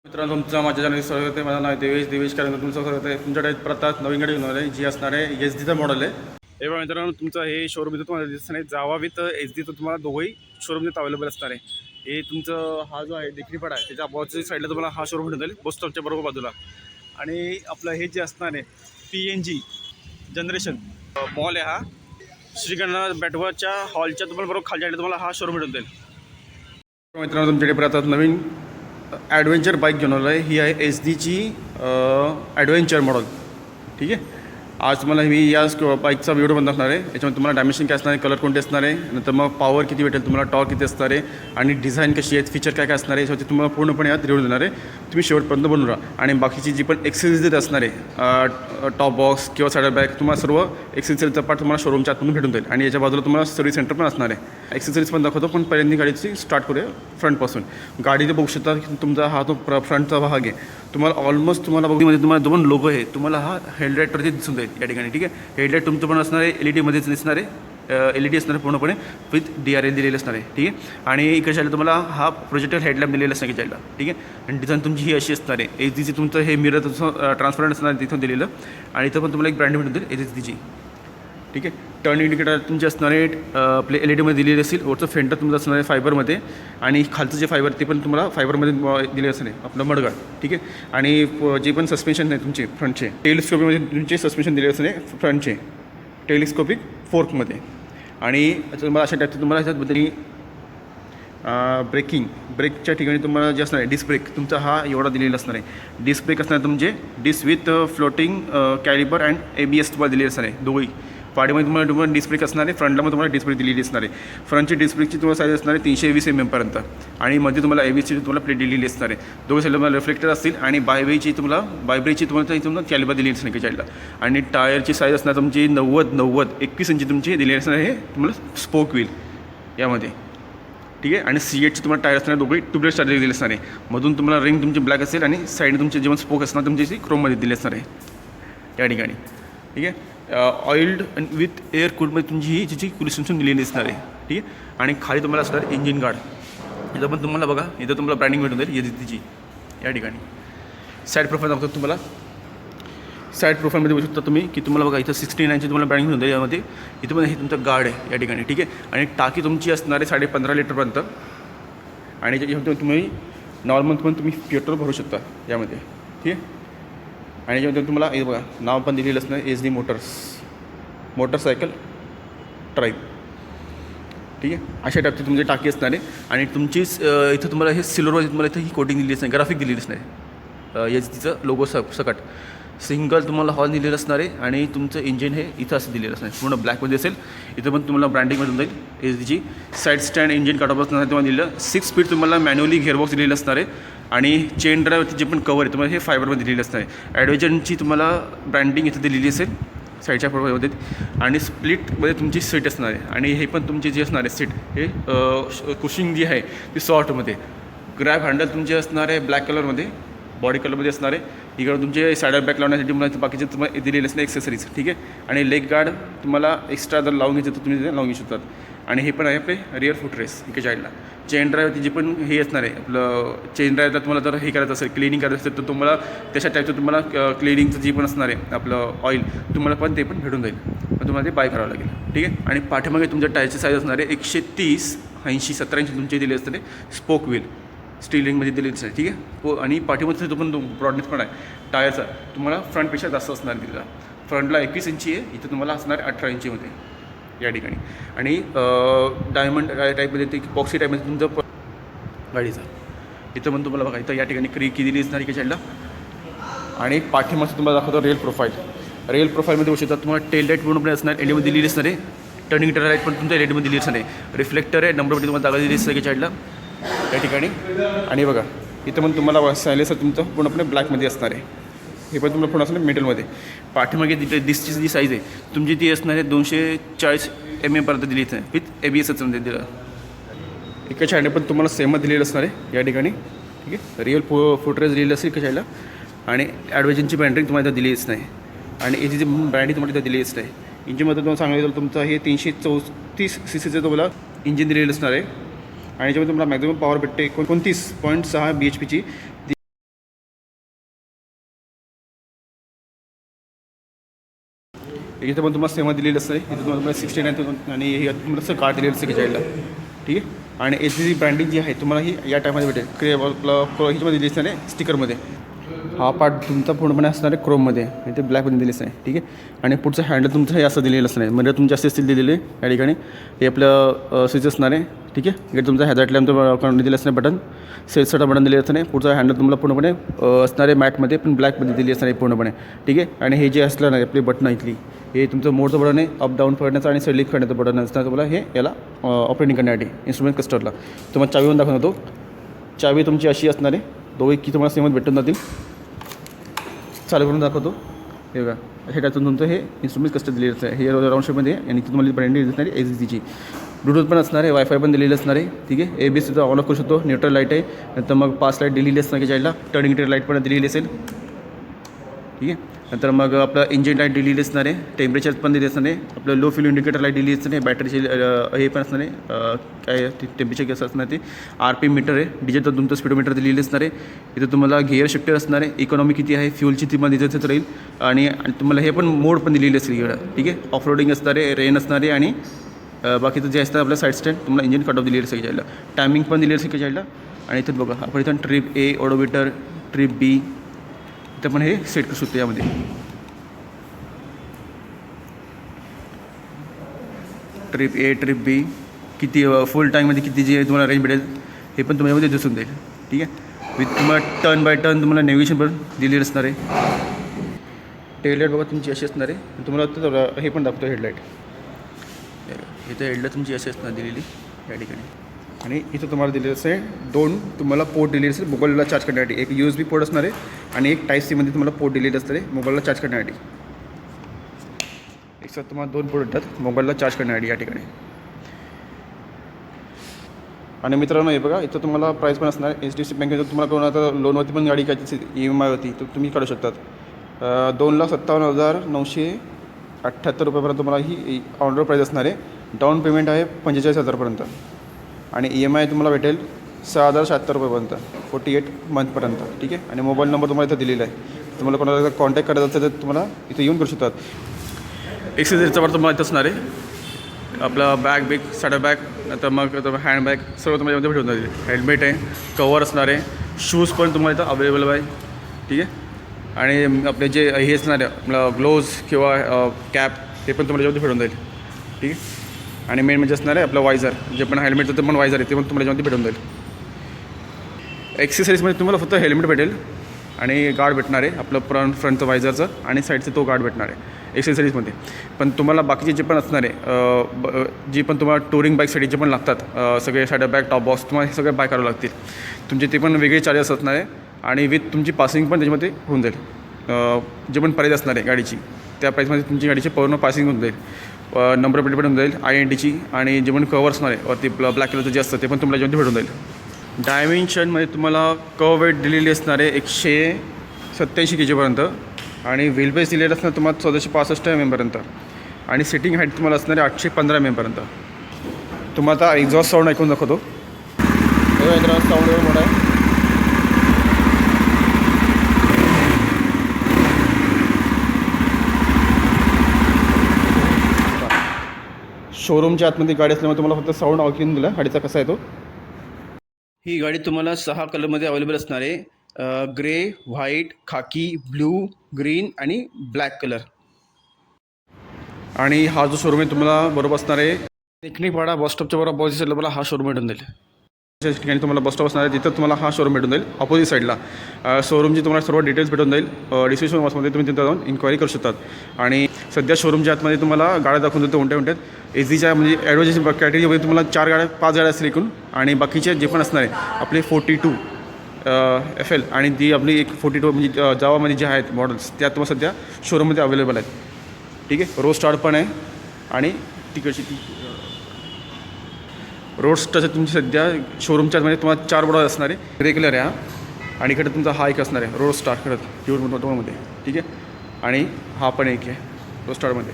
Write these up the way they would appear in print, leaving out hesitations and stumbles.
मित्रांनो तुमचं माझ्या चॅनलवर स्वागत आहे. माझं नाव देवेश कारण तुमचं स्वागत आहे. तुमच्याकडे प्रतात नवीन गाडी घेऊन आहे जी असणार आहे SD मॉडेल आहे. हे बघा मित्रांनो तुमचं हे शोरूम इथं तुम्हाला दिसत नाही. जावा विथ SD तुम्हाला दोघंही शोरूम इथं अवेलेबल असणार आहे. हे तुमचं हा जो आहे देखणीपाडा आहे त्याच्या अपोजिट साईडला तुम्हाला हा शोरूम भेटून जाईल बस स्टॉपच्या बरोबर बाजूला. आणि आपलं हे जे असणार आहे PNG जनरेशन मॉल आहे हा श्रीगणनाथ बॅटवरच्या हॉलच्या तुम्हाला बरोबर खालच्या तुम्हाला हा शोरूम भेटून जाईल. मित्रांनो तुमच्याकडे प्रतात नवीन ॲडव्हेंचर बाईक घेऊन आलो आहे. ही आहे SDची ॲडव्हेंचर मॉडेल. ठीक आहे. आज तुम्हाला मी या बाईकचा व्हिडिओ बनवणार आहे. याच्यामध्ये तुम्हाला डायमेन्शन काय असणार आहे, कलर कोणते असणार आहे, नंतर मग पॉवर किती भेटेल तुम्हाला, टॉर्क किती असणार आहे आणि डिझाईन कशी आहे, फीचर काय काय असणार आहे याच्यावरती तुम्हाला पूर्णपणे यात रिव्ह्यू देणार आहे. तुम्ही शेवटपर्यंत बनवून राहा. आणि बाकीची जी पण एक्सेसरीज असणार आहे टॉप बॉक्स किंवा सायडर बॅग तुम्हाला सर्व एक्सेसरीजचा पार्ट तुम्हाला शोरूमच्या आतून भेटून जाईल. आणि याच्या बाजूला तुम्हाला सर्व्हिस सेंटर पण असणार आहे. एक्सेसरीज पण दाखवतो पण पहिल्यांदा गाडीची स्टार्ट करूया फ्रंटपासून. गाडीचे बघू शकता तुमचा हा तो फ्रंटचा भाग आहे. तुम्हाला ऑलमोस्ट तुम्हाला बघण्यामध्ये तुम्हाला दोन लोगो आहे. तुम्हाला हा हेडलाईटवरती दिसून जाईल या ठिकाणी. ठीक आहे. हेडलाईट तुमचं पण असणार आहे LED दिसणार आहे. LED असणार आहे पूर्णपणे विथ DRL दिलेलं असणार आहे. ठीक आहे. आणि इकडे चाललं तुम्हाला हा प्रोजेक्टर हेडलॅम्प दिलेला असणार की चालला. ठीक आहे. आणि डिझाईन तुमची ही अशी असणार आहे. SDची तुमचं हे मिरर तुमचं ट्रान्सपरंट असणार आहे तिथून दिलेलं. आणि इथं पण तुम्हाला एक ब्रँड भेटून देईल SDची. ठीक आहे. टर्न इंडिकेटर तुमचे असणार आहे आपले LED दिलेले असतील. वरचं फेंटर तुमचं असणार आहे फायबरमध्ये. आणि खालचं जे फायबर ते पण तुम्हाला फायबरमध्ये दिले असणार आहे आपलं मडगाड. ठीक आहे. आणि जे पण सस्पेन्शन आहे तुमचे फ्रंटचे टेलिस्कोपिकमध्ये तुमचे सस्पेन्शन दिले असणार आहे फ्रंटचे टेलिस्कोपिक फोर्कमध्ये. आणि तुम्हाला अशा टाईपचं तुम्हाला ह्याच्याबद्दल ब्रेकच्या ठिकाणी तुम्हाला जे असणार आहे डिस्क ब्रेक तुमचा हा एवढा दिलेला असणार आहे. डिस्क ब्रेक असणार तुमचे disc with floating caliper and ABS तुम्हाला दिलेले असणार आहे दोघंही. पाडीमध्ये तुम्हाला डिस्क ब्रेक असणार आहे. फ्रंटला तुम्हाला डिस्क ब्रेक दिलेली असणार आहे. फ्रंटची डिस्क ब्रेकची तुम्हाला साईज असणार आहे 320 mm पर्यंत. आणि मध्ये तुम्हाला ABSची तुम्हाला प्लेट दिलेली असणार आहे. दोघं साईडला तुम्हाला रिफ्लेक्टर असतील. आणि बायब्रेची तुम्हाला कॅलिबर दिलेली असणार आहे साईडला. आणि टायरची साईज असणार तुमची 21 इंची तुमची दिलेली असणार आहे तुम्हाला स्पोक व्हील यामध्ये. ठीक आहे. आणि CH तुम्हाला टायर असणार दोघे ट्यूबलेस टायर दिलेले असणार आहे. मधून तुम्हाला रिंग तुमची ब्लॅक असेल आणि साईड तुमचे जेवण स्पोक असणार तुमची क्रोममध्ये दिले असणार आहे या ठिकाणी. ठीक आहे. ऑइल्ड आणि विथ एअर कूलमध्ये तुमची ही जिची कुलिस्टन्सन दिलेली असणार आहे. ठीक आहे. आणि खाली तुम्हाला असणार इंजिन गार्ड. इथं पण तुम्हाला बघा इथं तुम्हाला ब्रँडिंग भेटून जाईल SDची या ठिकाणी. साईड प्रोफाईल दाखवतो तुम्हाला. साईड प्रोफाईलमध्ये बघू शकता तुम्ही की तुम्हाला बघा इथं 69ची तुम्हाला ब्रँडिंग भेटून जाईल यामध्ये. इथं पण हे तुमचं गार्ड आहे या ठिकाणी. ठीक आहे. आणि टाकी तुमची असणार आहे 15.5 लिटरपर्यंत. आणि याच्यामध्ये तुम्ही नॉर्मल पण तुम्ही पेट्रोल भरू शकता यामध्ये. ठीक आहे. आणि याच्यामध्ये तुम्हाला हे बघा नाव पण दिलेलं असणार SD मोटरसायकल ट्राईब. ठीक आहे. अशा टाईपची तुमची टाकी असणार आहे. आणि तुमची इथं तुम्हाला हे सिल्वरमध्ये तुम्हाला इथं ही कोटिंग दिलेली असणार ग्राफिक दिलेली असणार आहे SDचं लोगो सकट. सिंगल तुम्हाला हॉल दिलेलं असणार आहे. आणि तुमचं इंजिन हे इथं असं दिलेलं असणार आहे पूर्ण ब्लॅकमध्ये असेल. इथं पण तुम्हाला ब्रँडिंगमधून जाईल SDची. साईड स्टँड इंजिन कटऑफ असणार तुम्हाला दिलेलं. 6 स्पीड तुम्हाला मॅन्युअली गिअरबॉक्स दिलेलं असणार आहे. आणि चेन ड्राईव्हवरती जे पण कवर आहे तुम्हाला हे फायबरमध्ये दिलेलं असणार आहे. ॲडव्हेंचरची तुम्हाला ब्रँडिंग इथं दिलेली असेल साईडच्या प्रोफाईलमध्ये. आणि स्प्लिटमध्ये तुमची सीट असणार आहे. आणि हे पण तुमचे जे असणार आहे सीट हे कुशिंग जी आहे ती सॉफ्टमध्ये. ग्रॅब हँडल तुमचे असणार आहे ब्लॅक कलरमध्ये बॉडी कलरमध्ये असणार आहे. इकडं तुमचे सायडर बॅक लावण्यासाठी मला बाकीचे तुम्हाला दिलेले असणार एक्सेसरीज. ठीक आहे. आणि लेग गार्ड तुम्हाला एक्स्ट्रा जर लावून घ्यायचं तर तुम्ही लावून घेऊ शकतात. आणि हे पण आहे आपले रिअर फुटरेस इकडे साईडला. चेन ड्राईव्हची जी पण हे असणार आहे आपलं चेन ड्राईव्हला तुम्हाला जर हे करायचं असेल क्लिनिंग करायचं असेल तर तुम्हाला त्याच्या टाईपचं तुम्हाला क्लिनिंगचं जे पण असणार आहे आपलं ऑइल तुम्हाला पण ते पण भेटून जाईल. पण तुम्हाला ते बाय करावं लागेल. ठीक आहे. आणि पाठीमागे तुमच्या टायरची साईज असणार आहे 130 80 70 इंची तुमचे दिले असणार आहे स्पोक व्हील स्टीलिंगमध्ये दिलेली असणार. ठीक आहे. आणि पाठीमध्ये जो पण ब्रॉडनेस पण आहे टायरचा तुम्हाला फ्रंटपेक्षा जास्त असणार दिलेला. फ्रंटला 21 इंची आहे. इथं तुम्हाला असणार 18 इंचीमध्ये या ठिकाणी. आणि डायमंड टाईपमध्ये ते बॉक्सी टाईपमध्ये तुमचं गाडीचा इथं पण तुम्हाला बघा इथं या ठिकाणी की दिली असणार की साईडला. आणि पाठीमागचं तुम्हाला दाखवतो रेल प्रोफाईलमध्ये बघू शकता तुम्हाला टेल लाईट पूर्णपणे असणार LED दिलेली असणार आहे. टर्निंग इंडिकेटर लाईट पण तुमच्या LED दिली असणार आहे. रिफ्लेक्टर आहे नंबर प्लेट तुम्हाला जागा दिली असणार की साईडला या ठिकाणी. आणि बघा इथं पण तुम्हाला सायलेन्सर तुमचं पूर्णपणे ब्लॅकमध्ये असणार आहे. हे पण तुम्हाला पूर्ण असणार मेटलमध्ये. पाठीमागे डिस्कची जी साईज आहे तुमची ती असणार आहे 240 mm पर्यंत दिली आहे विथ ABSच दिलं. एका साईडने पण तुम्हाला सेमच दिलेलं असणार आहे या ठिकाणी. ठीक आहे. रिअल फुटरेस दिलेलं असेल एका साईडला. आणि ॲडव्हेंचरची ब्रँडिंग तुम्हाला इथं दिलीच नाही. आणि याची जी ब्रँडिंग तुम्हाला इथं दिलीच नाही. इंजिनमध्ये तुम्हाला सांगायचं तर तुमचं हे 334 cc तुम्हाला इंजिन दिलेलं असणार आहे. आणि याच्यामध्ये तुम्हाला मॅक्झिमम पॉवर भेटते 29.6 BHPची. इथं पण तुम्हाला सेवा दिलेली असते. इथं तुम्हाला 69 आणि हे तुम्हाला कार्ड दिलेलं असतं घ्यायला. ठीक आहे. आणि याची ब्रँडिंग जी आहे तुम्हाला ही या टायमध्ये भेटेल. ह्याच्यामध्ये दिली असणार आहे स्टिकरमध्ये. हा पार्ट तुमचा पूर्णपणे असणार आहे क्रोममध्ये आणि ते ब्लॅकमध्ये दिलेच नाही. ठीक आहे. आणि पुढचं हँडल तुमचं हे असं दिलेलं असणार आहे. म्हणजे तुमचे असे स्टील दिलेले या ठिकाणी हे आपलं स्विच असणार आहे. ठीक आहे. इकडे तुमचा हॅझार्ड लॅम्पचं दिलं असणार बटन, सेल्सचं बटन दिलेलं असणार आहे. पुढचं हँडल तुम्हाला पूर्णपणे असणार आहे मॅटमध्ये पण ब्लॅकमध्ये दिली असणार आहे पूर्णपणे. ठीक आहे. आणि हे जे असलं नाही आपली बटन इथली हे तुमचं मोडचं बटन आहे, अप डाऊन करण्याचं आणि सेलिंग करण्याचं बटन असणार तुम्हाला हे याला ऑपरेटिंग करण्यासाठी इन्स्ट्रुमेंट क्लस्टरला. तुम्हाला चावीवरून दाखवतो. चावी तुमची अशी असणार आहे. दोघी की तुम्हाला सेमच भेटून जातील. चालू करून दाखवतो. हे बघा हे टाकून तुमचं हे इन्स्ट्रुमेंट कस्टम दिलेलं आहे. हे राऊंड शेपमध्ये आणि तुम्हाला ब्रँडिंग दिसणार आहे एसडीची. ब्लूटूथ पण असणार आहे, वायफाय पण दिलेलं असणार आहे. ठीक आहे. ABS ऑन ऑफ करू शकतो. न्यूट्रल लाईट आहे. नंतर मग पास लाईट दिलेली असणार की साईडला. टर्निंग इंडिकेटर लाईट पण दिलेली असेल. ठीक आहे. नंतर मग आपलं इंजिन लाईट दिलेली असणार आहे. टेम्परेचर पण दिली असणार आहे. आपलं लो फ्यूल इंडिकेटर लाईट दिली असणार आहे. बॅटरीचे हे पण असणार आहे. काय टेम्परेचर कसं असणार ते RPM मीटर आहे. डिजिटल तुमचं स्पीडोमीटर दिलेली असणार आहे. इथं तुम्हाला गिअर शिफ्टर असणार आहे. इकॉनॉमी किती आहे, फ्यूलची तुम्हाला दिसतच राहील. आणि तुम्हाला हे पण मोड पण दिलेली असेल इकडं. ठीक आहे. ऑफ रोडिंग असणार आहे, रेन असणार आहे आणि बाकीचं जे असतं आपलं साईड स्टँड तुम्हाला इंजिन कट ऑफ दिलेली असेल जायला. टायमिंग पण दिलेली असेल जायला. आणि इथं बघा आपण इथं trip A odometer, trip B इथं पण हे सेट करू शकतो. यामध्ये ट्रिप A ट्रिप B किती फुल टाईममध्ये किती जे तुम्हाला रेंज भेटेल हे पण तुम्हाला दिसून जाईल. ठीक आहे. विथ तुम्हाला टर्न बाय टर्न तुम्हाला नेव्हिगेशन पण दिलेलं असणार आहे. टेललाईट बघा तुमची अशी असणार आहे. तुम्हाला हे पण दाखवतो हेडलाईट. इथं हेडलाईट तुमची अशी असणार दिलेली या ठिकाणी. आणि इथं तुम्हाला दिलेलं असेल 2 तुम्हाला पोर्ट दिलेले असेल मोबाईलला चार्ज करण्यासाठी. एक USB पोर्ट असणार आहे आणि एक टाईप C मध्ये तुम्हाला पोर्ट दिलेलं असणार आहे मोबाईलला चार्ज करण्यासाठी. एक साथ तुम्हाला 2 पोर्ट येतात मोबाईलला चार्ज करण्यासाठी या ठिकाणी. आणि मित्रांनो हे बघा इथं तुम्हाला प्राईस पण असणार. HDFC बँकेचं तुम्हाला कोण आता लोनवरती पण गाडी घ्यायची EMI होती तर तुम्ही काढू शकतात. 2,57,978 रुपयापर्यंत तुम्हाला ही ऑर्डर प्राईस असणार आहे. डाऊन पेमेंट आहे 45,000पर्यंत आणि EMI तुम्हाला भेटेल 6,076 रुपयापर्यंत 48 मंथपर्यंत. ठीक आहे. आणि मोबाईल नंबर तुम्हाला इथं दिलेला आहे. तुम्हाला कोणाला कॉन्टॅक्ट करायचा असेल तर तुम्हाला इथं येऊन करू शकतात. एक्सेसरीजचा वर तुम्हाला इथं असणार आहे. आपला बॅग साडा बॅग नंतर मग हँडबॅग सर्व तुम्हाला यामध्ये भेटून जाईल. हेल्मेट आहे, कवर असणार आहे, शूज पण तुम्हाला इथं अवेलेबल आहे. ठीक आहे. आणि आपले जे हे असणार आहे आपलं ग्लोव्ज किंवा कॅप हे पण तुम्हाला याच्यामध्ये भेटून जाईल. ठीक आहे. आणि मेन म्हणजे असणार आहे आपलं वायझर जे पण हेल्मेटचं ते पण वायझर आहे ते पण तुम्हाला याच्यामध्ये भेटून जाईल. एक्सेसरीजमध्ये तुम्हाला फक्त हेल्मेट भेटेल आणि गार्ड भेटणार आहे आपलं फ्रंटचं वायझरचं आणि साईडचं तो गार्ड भेटणार आहे एक्सेसरीजमध्ये. पण तुम्हाला बाकीचे जे पण असणार आहे जी पण तुम्हाला टुरिंग बाईकसाठी जे पण लागतात सगळे साडा बॅग टॉप बॉक्स तुम्हाला हे सगळे बाय करावं लागतील. तुमचे ते पण वेगळे चार्जेस असणार आहे आणि विथ तुमची पासिंग पण त्याच्यामध्ये होऊन जाईल. जे पण प्राईस असणार आहे गाडीची त्या प्राईसमध्ये तुमची गाडीची पूर्ण पासिंग होऊन जाईल. नंबर प्लेट पण होऊन जाईल INTची आणि जे पण कवर असणार आहे वरती ब्लॅक कलरचं जे असतं ते पण तुम्हाला याच्यामध्ये भेटून जाईल. डायमेन्शनमध्ये तुम्हाला कव वेट दिलेली असणार आहे 187 kgपर्यंत आणि व्हील बेस दिलेलं असणार तुम्हाला 1465 mm आणि सिटिंग हाईट तुम्हाला असणार आहे 815 mm. तुम्हाला आता एक्झॉस्ट साऊंड ऐकून दाखवतो. एक्झॉस्ट साऊंड एवढं मोठा आहे. शोरूमच्या आतमध्ये गाडी असल्यामुळे तुम्हाला फक्त साऊंड ऐकून दिला गाडीचा कसा आहे तो. ही गाडी तुम्हाला 6 कलरमध्ये अवेलेबल असणार आहे. ग्रे, व्हाईट, खाकी, ब्लू, ग्रीन आणि ब्लॅक कलर. आणि हा जो शोरूम आहे तुम्हाला बरोबर असणार आहे टेक्निकपाडा बसस्टॉपच्या बरोबर अपोजिट साईडला मला हा शोरूम भेटून जाईल. ज्या ठिकाणी तुम्हाला बसस्टॉप असणार आहे तिथं तुम्हाला हा शोरूम भेटून जाईल अपोजिट साईडला. शोरूमची तुम्हाला सर्व डिटेल्स भेटून जाईल. डिस्क्रिप्शन बॉक्समध्ये तुम्ही तिथं जाऊन इन्क्वायरी करू शकतात. आणि सध्या शोरूमच्या आतमध्ये तुम्हाला गाड्या दाखवून देतो उंट्यात एजीच्या म्हणजे ॲडव्हान्स कॅटेगरीमध्ये तुम्हाला 5 गाड्या असतील एकूण आणि बाकीचे जे पण असणार आहे आपले 42 FL आणि ती आपली एक 42 म्हणजे जावामध्ये जे आहेत मॉडेल्स त्या तुम्हाला सध्या शोरूममध्ये अवेलेबल आहेत. ठीक आहे. रोड स्टार पण आहे आणि तिकडची ती रोड स्टारच्या तुमची सध्या शोरूमच्या आतमध्ये तुम्हाला 4 मॉडेल असणार आहे. रेग्युलर आहे हा आणि इकडे तुमचा हा एक असणार आहे रोड स्टार करत प्युअरमध्ये. ठीक आहे. आणि हा पण एक आहे रोड स्टारमध्ये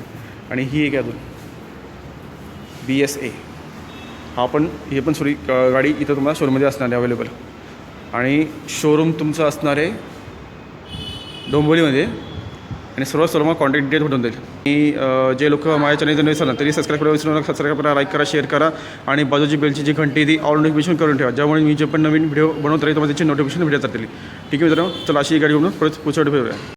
आणि ही एक आहे अजून BSA. हा पण हे पण सॉरी गाडी इथं तुम्हाला शोरूममध्ये असणार आहे अवेलेबल. आणि शोरूम तुमचं असणार आहे डोंबिवलीमध्ये आणि सर्व मला कॉन्टॅक्ट डिटेल भेटून जाईल. आणि जे लोक माझ्या चॅनल नवीन असाल तरी सबस्क्राईब करायला विसरू नका. सबस्क्राईब करा, लाईक करा, शेअर करा आणि बाजूची बेलची जी घंटी ती ऑल नोटिफिकेशन करून ठेवा, ज्यामुळे मी जे पण नवीन व्हिडिओ बनवत राहील तुम्हाला त्याची नोटिफिकेशन भेटत जातील. ठीक आहे मित्रांनो, चला अशी गाडी घेऊन परत पुढच्या व्हिडिओ